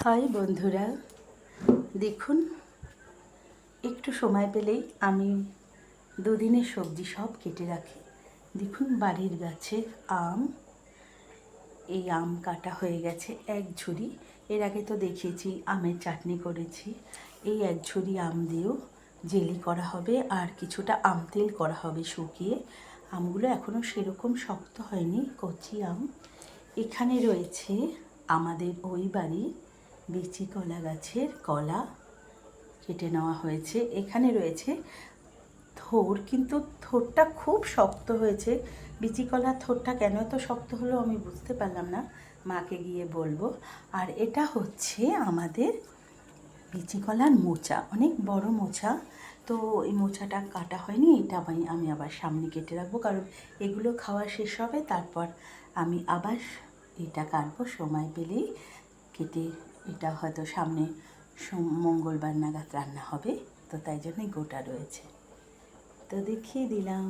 High বন্ধুরা, দেখুন একটু সময় পেলেই আমি দুদিনের সবজি সব কেটে রাখি। দেখুন বাড়ির গাছে আম, এই আম কাটা হয়ে গেছে এক ঝুড়ি। এর আগে তো দেখিয়েছি আমের চাটনি করেছি। এই এক ঝুড়ি আম দিয়েও জেলি করা হবে আর কিছুটা আম তেল করা হবে শুকিয়ে। আমগুলো এখনও সেরকম শক্ত হয়নি, কচি আম। এখানে রয়েছে আমাদের ওই বাড়ির বিচি কলা গাছের কলা, কেটে নেওয়া হয়েছে। এখানে রয়েছে থোড়, কিন্তু থোড়টা খুব শক্ত হয়েছে। বিচি কলার থোড়টা কেন এত শক্ত হলো আমি বুঝতে পারলাম না, মাকে গিয়ে বলবো। আর এটা হচ্ছে আমাদের বিচি কলার মোচা, অনেক বড় মোচা। তো এই মোচাটা কাটা হয়নি, এটা আমি আবার সামনে কেটে রাখবো, কারণ এগুলো খাওয়া শেষ হবে তারপর আমি আবার এটা কাটবো সময় পেলেই কেটে। এটা হয়তো সামনে মঙ্গলবার নাগাদ রান্না হবে, তো তাই জন্যই গোটা রয়েছে। তো দেখিয়ে দিলাম।